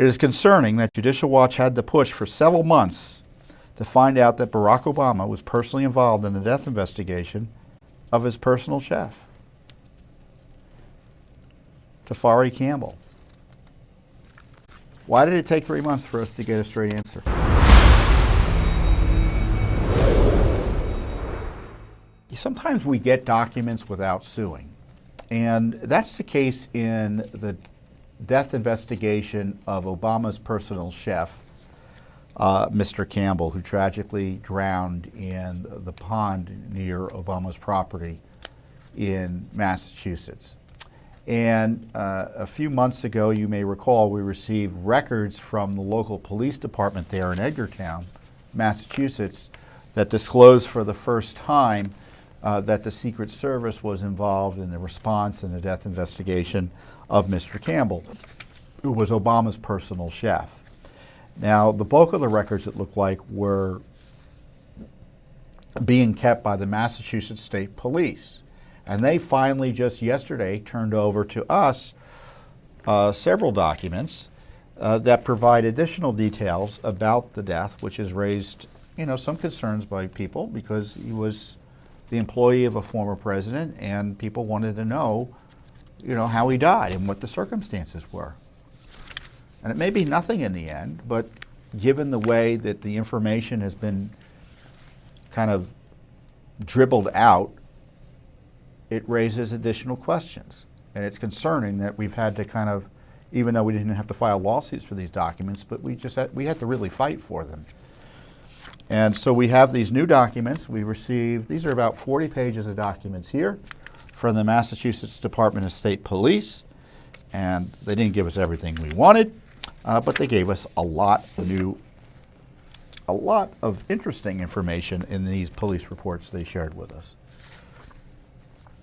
It is concerning that Judicial Watch had to push for several months to find out that Barack Obama was personally involved in the death investigation of his personal chef, Tafari Campbell. Why did it take 3 months for us to get a straight answer? Sometimes we get documents without suing, and that's the case in the death investigation of Obama's personal chef, Mr. Campbell, who tragically drowned in the pond near Obama's property in Massachusetts. And a few months ago, you may recall, we received records from the local police department there in Edgartown, Massachusetts, that disclosed for the first time that the Secret Service was involved in the response and the death investigation of Mr. Campbell, who was Obama's personal chef. Now, the bulk of the records, it looked like, were being kept by the Massachusetts State Police. And they finally, just yesterday, turned over to us several documents that provide additional details about the death, which has raised, some concerns by people because he was the employee of a former president, and people wanted to know, how he died and what the circumstances were. And it may be nothing in the end, but given the way that the information has been kind of dribbled out, it raises additional questions. And it's concerning that we've had to kind of, even though we didn't have to file lawsuits for these documents, but we had to really fight for them. And so we have these new documents. We received, these are about 40 pages of documents here from the Massachusetts Department of State Police. And they didn't give us everything we wanted, but they gave us a lot of interesting information in these police reports they shared with us.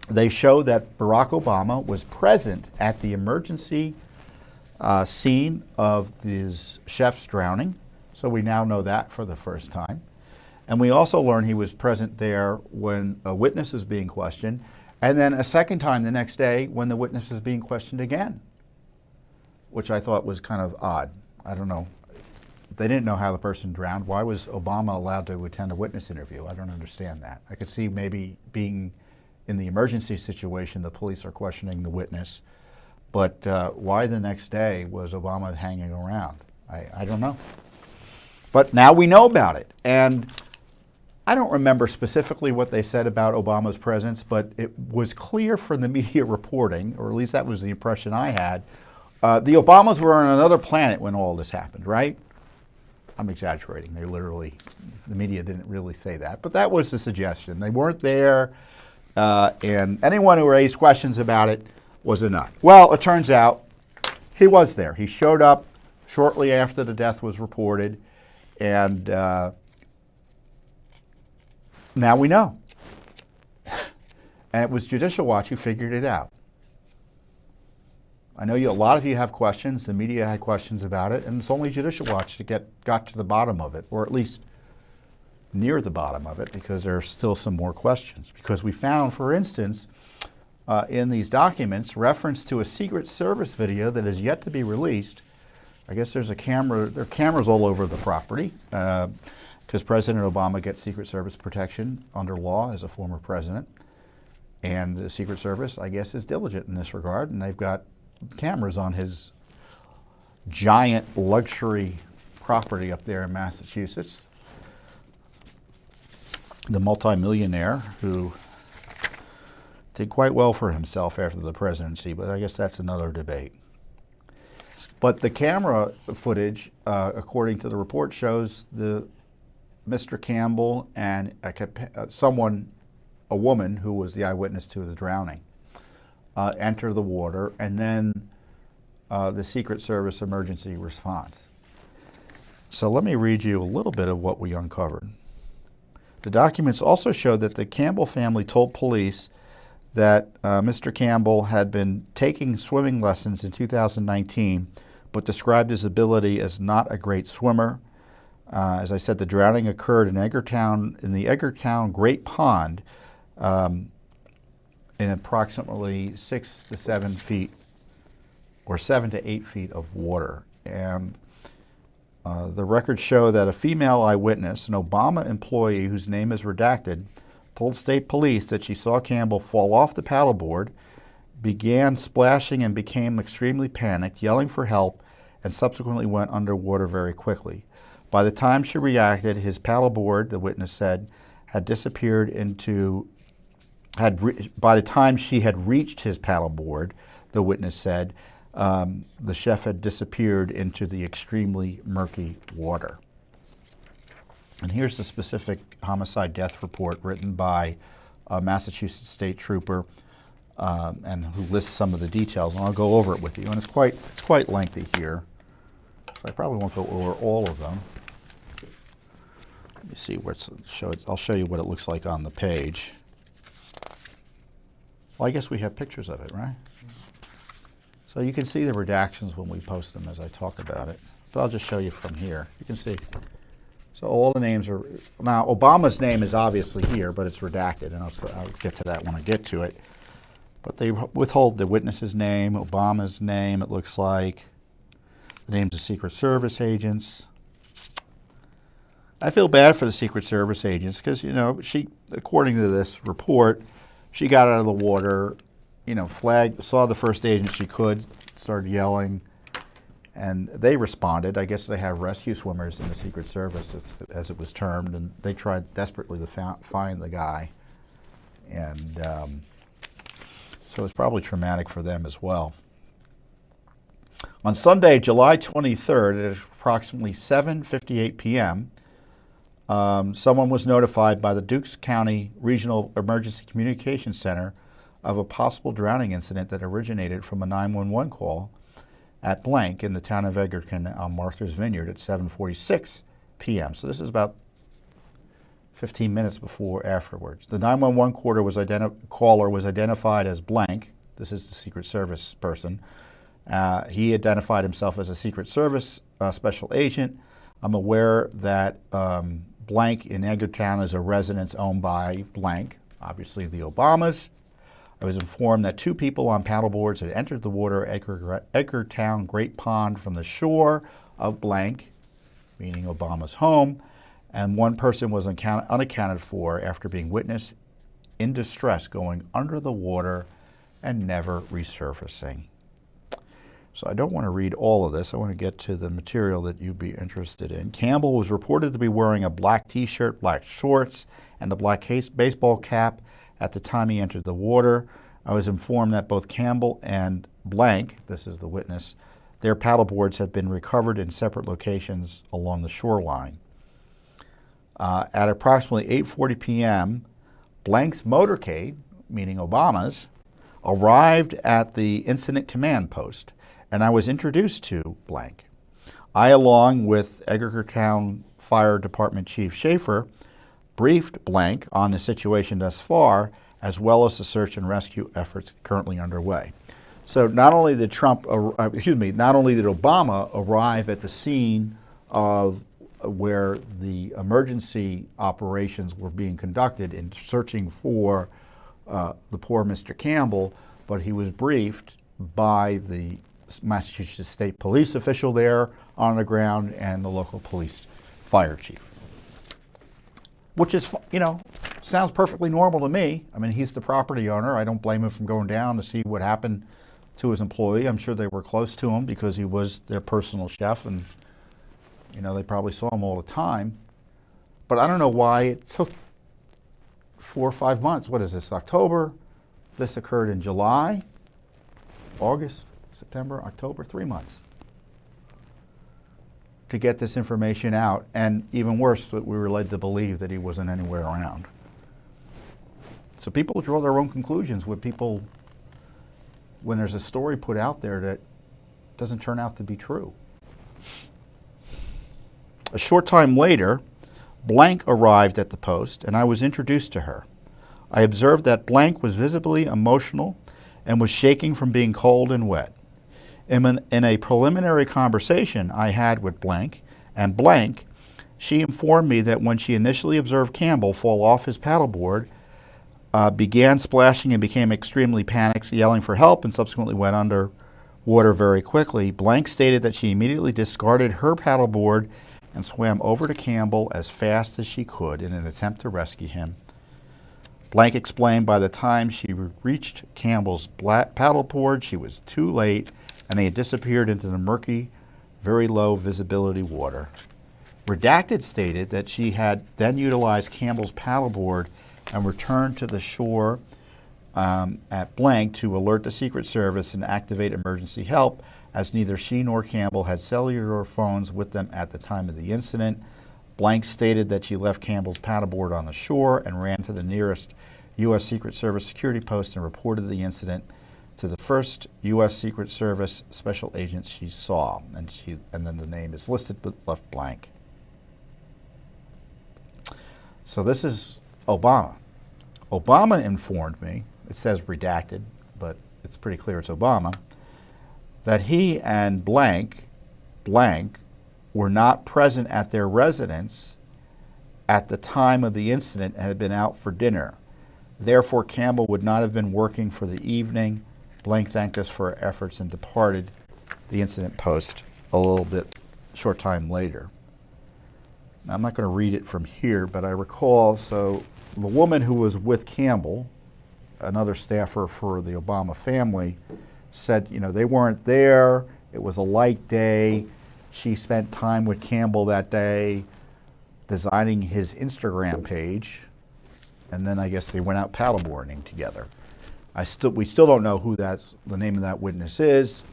They show that Barack Obama was present at the emergency scene of his chef's drowning. So we now know that for the first time. And we also learn he was present there when a witness is being questioned, and then a second time the next day when the witness is being questioned again, which I thought was kind of odd. I don't know. They didn't know how the person drowned. Why was Obama allowed to attend a witness interview? I don't understand that. I could see maybe being in the emergency situation, the police are questioning the witness, but why the next day was Obama hanging around? I don't know. But now we know about it. And I don't remember specifically what they said about Obama's presence, but it was clear from the media reporting, or at least that was the impression I had, the Obamas were on another planet when all this happened, right? I'm exaggerating. The media didn't really say that, but that was the suggestion. They weren't there, and anyone who raised questions about it was a nut. Well, it turns out he was there. He showed up shortly after the death was reported, and now we know. And it was Judicial Watch who figured it out. I know a lot of you have questions. The media had questions about it, and it's only Judicial Watch that got to the bottom of it, or at least near the bottom of it, because there are still some more questions. Because we found, for instance, in these documents, reference to a Secret Service video that is yet to be released. I guess there are cameras all over the property, because President Obama gets Secret Service protection under law as a former president. And the Secret Service, I guess, is diligent in this regard, and they've got cameras on his giant luxury property up there in Massachusetts. The multimillionaire who did quite well for himself after the presidency, but I guess that's another debate. But the camera footage, according to the report, shows Mr. Campbell and a woman who was the eyewitness to the drowning, enter the water, and then the Secret Service emergency response. So let me read you a little bit of what we uncovered. The documents also show that the Campbell family told police that Mr. Campbell had been taking swimming lessons in 2019, but described his ability as not a great swimmer. As I said, the drowning occurred in the Edgartown Great Pond, in approximately 6 to 7 feet, or 7 to 8 feet of water. And the records show that a female eyewitness, an Obama employee whose name is redacted, told state police that she saw Campbell fall off the paddleboard, began splashing and became extremely panicked, yelling for help, and subsequently went underwater very quickly. By the time she reacted, his paddleboard, the witness said, had disappeared into, by the time she had reached his paddleboard, the witness said, the chef had disappeared into the extremely murky water. And here's the specific homicide death report written by a Massachusetts state trooper, and who lists some of the details. And I'll go over it with you. And it's quite lengthy here, so I probably won't go over all of them. Let me see what's showed. I'll show you what it looks like on the page. Well, I guess we have pictures of it, right? So you can see the redactions when we post them as I talk about it. But I'll just show you from here. You can see. So all the names are, now Obama's name is obviously here, but it's redacted, and I'll get to that when I get to it. But they withhold the witness's name, Obama's name, it looks like, the names of Secret Service agents. I feel bad for the Secret Service agents because, you know, she, according to this report, she got out of the water, you know, saw the first agent she could, started yelling, and they responded. I guess they have rescue swimmers in the Secret Service, as it was termed, and they tried desperately to find the guy. And so it's probably traumatic for them as well. On Sunday, July 23rd, at approximately 7:58 p.m., someone was notified by the Dukes County Regional Emergency Communications Center of a possible drowning incident that originated from a 911 call at blank in the town of Egerton on Martha's Vineyard at 7:46 p.m. So this is about 15 minutes before afterwards. The 911 caller was identified as blank. This is the Secret Service person. He identified himself as a Secret Service special agent. I'm aware that blank in Egerton is a residence owned by blank, obviously the Obamas. I was informed that 2 people on paddleboards had entered the water at Egerton Great Pond from the shore of blank, meaning Obama's home, and 1 person was unaccounted for after being witnessed in distress going under the water and never resurfacing. So I don't want to read all of this. I want to get to the material that you'd be interested in. Campbell was reported to be wearing a black t-shirt, black shorts, and a black baseball cap at the time he entered the water. I was informed that both Campbell and blank, this is the witness, their paddleboards had been recovered in separate locations along the shoreline. At approximately 8:40 p.m., blank's motorcade, meaning Obama's, arrived at the incident command post, and I was introduced to blank. I, along with Egerton Fire Department Chief Schaefer, briefed blank on the situation thus far, as well as the search and rescue efforts currently underway. So not only did not only did Obama arrive at the scene of where the emergency operations were being conducted in searching for the poor Mr. Campbell, but he was briefed by the Massachusetts State Police official there on the ground and the local police fire chief. Which is, you know, sounds perfectly normal to me. I mean, he's the property owner. I don't blame him for going down to see what happened to his employee. I'm sure they were close to him because he was their personal chef, and, you know, they probably saw him all the time. But I don't know why it took 4 or 5 months. What is this, October? This occurred in July, August, September, October, 3 months to get this information out, and even worse, that we were led to believe that he wasn't anywhere around. So people draw their own conclusions when there's a story put out there that doesn't turn out to be true. A short time later, blank arrived at the post, and I was introduced to her. I observed that blank was visibly emotional and was shaking from being cold and wet. In a preliminary conversation I had with blank, she informed me that when she initially observed Campbell fall off his paddleboard, began splashing and became extremely panicked, yelling for help, and subsequently went under water very quickly. Blank stated that she immediately discarded her paddleboard and swam over to Campbell as fast as she could in an attempt to rescue him. Blank explained by the time she reached Campbell's paddleboard, she was too late and they had disappeared into the murky, very low visibility water. Redacted stated that she had then utilized Campbell's paddleboard and returned to the shore at Blank to alert the Secret Service and activate emergency help, as neither she nor Campbell had cellular phones with them at the time of the incident. Blank stated that she left Campbell's paddleboard on the shore and ran to the nearest U.S. Secret Service security post and reported the incident to the first U.S. Secret Service special agent she saw. And then the name is listed but left blank. So this is Obama. Obama informed me, it says redacted, but it's pretty clear it's Obama, that he and blank were not present at their residence at the time of the incident and had been out for dinner. Therefore, Campbell would not have been working for the evening. Blank thanked us for our efforts and departed the incident post a little bit short time later. Now, I'm not going to read it from here, but I recall, so the woman who was with Campbell, another staffer for the Obama family, said, you know, they weren't there. It was a light day. She spent time with Campbell that day designing his Instagram page, and then I guess they went out paddleboarding together. We still don't know who the name of that witness is.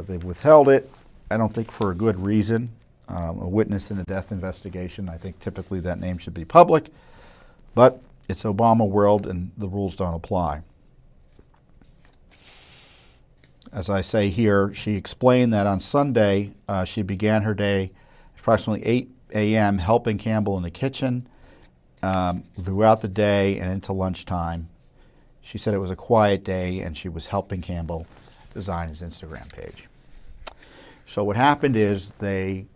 They've withheld it, I don't think for a good reason. A witness in a death investigation, I think typically that name should be public, but it's Obama world and the rules don't apply. As I say here, she explained that on Sunday, she began her day approximately 8 a.m. helping Campbell in the kitchen throughout the day and into lunchtime. She said it was a quiet day and she was helping Campbell design his Instagram page. So what happened is they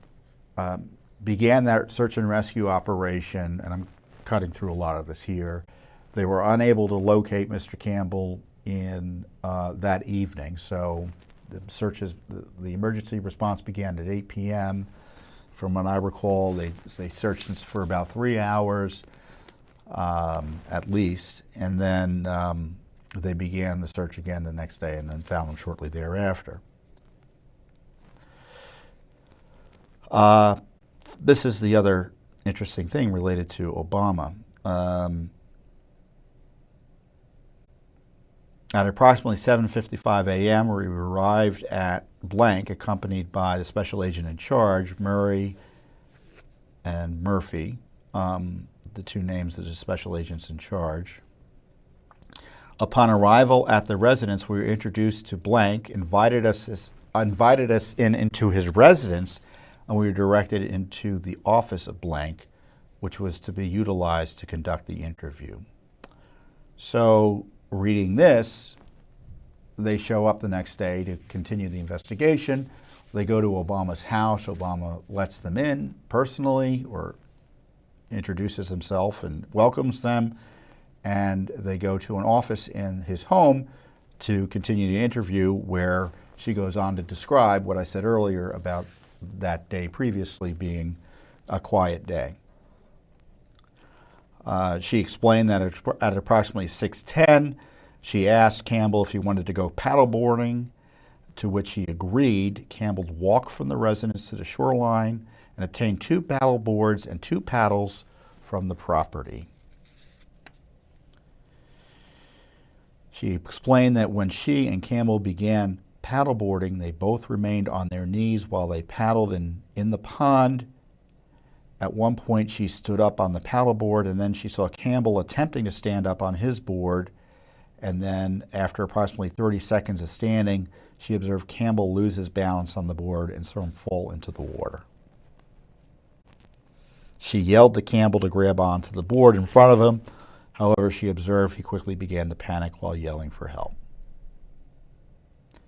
began that search and rescue operation, and I'm cutting through a lot of this here. They were unable to locate Mr. Campbell in that evening, so the searches, the emergency response began at 8 p.m. From what I recall, they searched for about 3 hours at least, and then they began the search again the next day and then found him shortly thereafter. This is the other interesting thing related to Obama. At approximately 7:55 a.m., we arrived at Blank, accompanied by the special agent in charge, Murray and Murphy, the two names of the special agents in charge. Upon arrival at the residence, we were introduced to Blank, invited us into his residence, and we were directed into the office of Blank, which was to be utilized to conduct the interview. So, reading this, they show up the next day to continue the investigation. They go to Obama's house. Obama lets them in personally or introduces himself and welcomes them. And they go to an office in his home to continue the interview, where she goes on to describe what I said earlier about that day previously being a quiet day. She explained that at approximately 6:10, she asked Campbell if he wanted to go paddleboarding, to which he agreed. Campbell walked from the residence to the shoreline and obtained 2 paddleboards and 2 paddles from the property. She explained that when she and Campbell began paddleboarding, they both remained on their knees while they paddled in the pond. At one point, she stood up on the paddleboard, and then she saw Campbell attempting to stand up on his board. And then, after approximately 30 seconds of standing, she observed Campbell lose his balance on the board and saw him fall into the water. She yelled to Campbell to grab onto the board in front of him. However, she observed he quickly began to panic while yelling for help.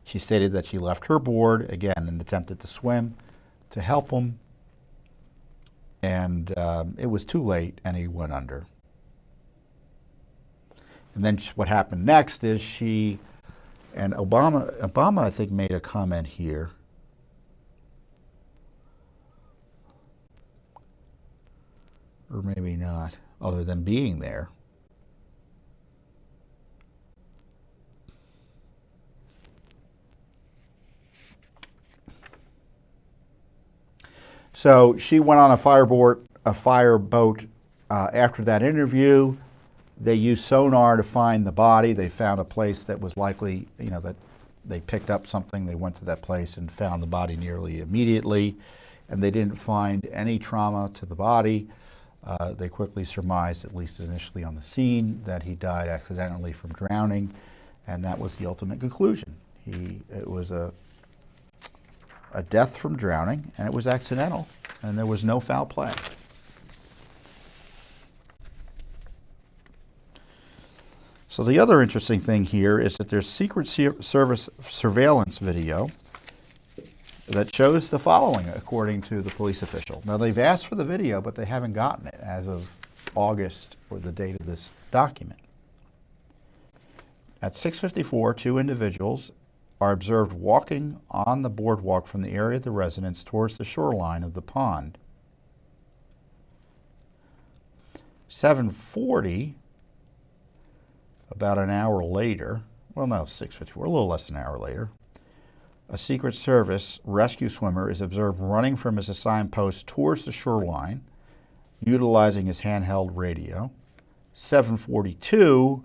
She stated that she left her board, again, and attempted to swim to help him. And it was too late, and he went under. And then what happened next is she And Obama, I think, made a comment here. Or maybe not, other than being there. So she went on a fireboat after that interview. They used sonar to find the body. They found a place that was likely, that they picked up something. They went to that place and found the body nearly immediately. And they didn't find any trauma to the body. They quickly surmised, at least initially on the scene, that he died accidentally from drowning. And that was the ultimate conclusion. It was a death from drowning, and it was accidental, and there was no foul play. So the other interesting thing here is that there's Secret Service surveillance video that shows the following, according to the police official. Now, they've asked for the video, but they haven't gotten it as of August, or the date of this document. At 6:54, two individuals are observed walking on the boardwalk from the area of the residence towards the shoreline of the pond. 7:40, about an hour later, well, no, 6:54, a little less than an hour later, a Secret Service rescue swimmer is observed running from his assigned post towards the shoreline, utilizing his handheld radio. 7:42,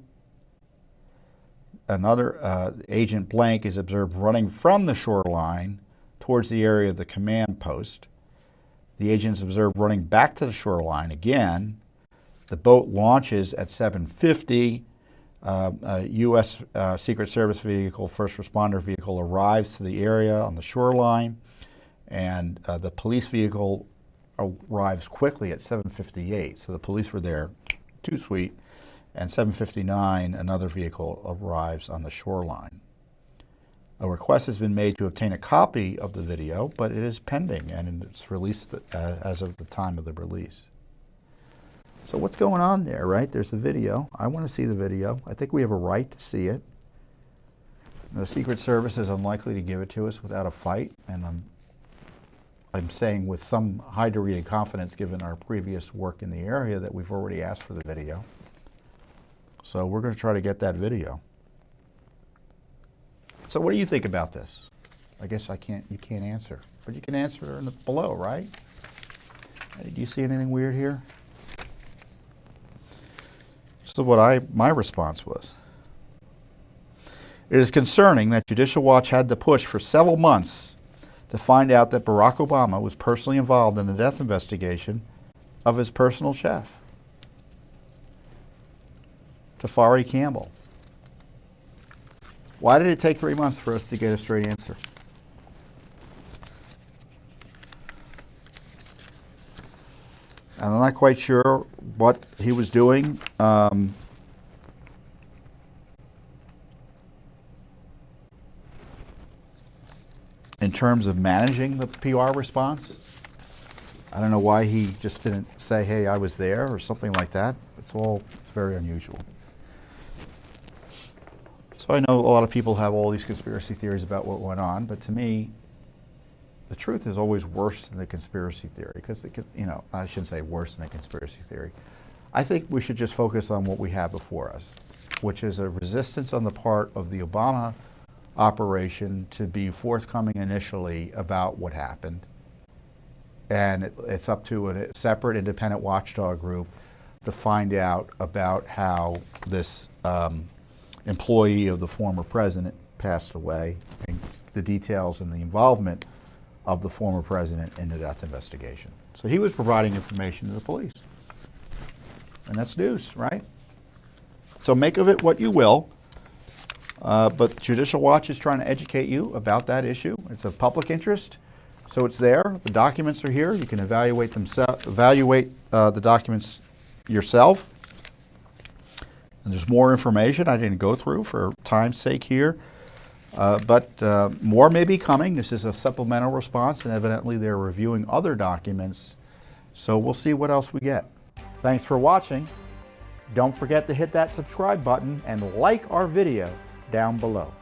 another Agent Blank is observed running from the shoreline towards the area of the command post. The agent is observed running back to the shoreline again. The boat launches at 7:50. A U.S. Secret Service vehicle, first responder vehicle, arrives to the area on the shoreline, and the police vehicle arrives quickly at 7:58. So the police were there, too sweet. And 7:59, another vehicle arrives on the shoreline. A request has been made to obtain a copy of the video, but it is pending, and it's released as of the time of the release. So what's going on there, right? There's a video. I want to see the video. I think we have a right to see it. The Secret Service is unlikely to give it to us without a fight, and I'm saying with some high degree of confidence, given our previous work in the area, that we've already asked for the video. So we're going to try to get that video. So what do you think about this? I guess you can't answer, but you can answer below, right? Do you see anything weird here? So what my response was. It is concerning that Judicial Watch had to push for several months to find out that Barack Obama was personally involved in the death investigation of his personal chef, Tafari Campbell. Why did it take 3 months for us to get a straight answer? And I'm not quite sure what he was doing. In terms of managing the PR response. I don't know why he just didn't say, hey, I was there, or something like that. It's very unusual. So I know a lot of people have all these conspiracy theories about what went on, but to me, the truth is always worse than the conspiracy theory, because I shouldn't say worse than the conspiracy theory. I think we should just focus on what we have before us, which is a resistance on the part of the Obama operation to be forthcoming initially about what happened. And it's up to a separate independent watchdog group to find out about how this employee of the former president passed away, and the details and the involvement of the former president in the death investigation. So he was providing information to the police. And that's news, right? So make of it what you will. But Judicial Watch is trying to educate you about that issue. It's of public interest, so it's there. The documents are here. You can evaluate the documents yourself. And there's more information I didn't go through for time's sake here. But more may be coming. This is a supplemental response, and evidently they're reviewing other documents. So we'll see what else we get. Thanks for watching. Don't forget to hit that subscribe button and like our video down below.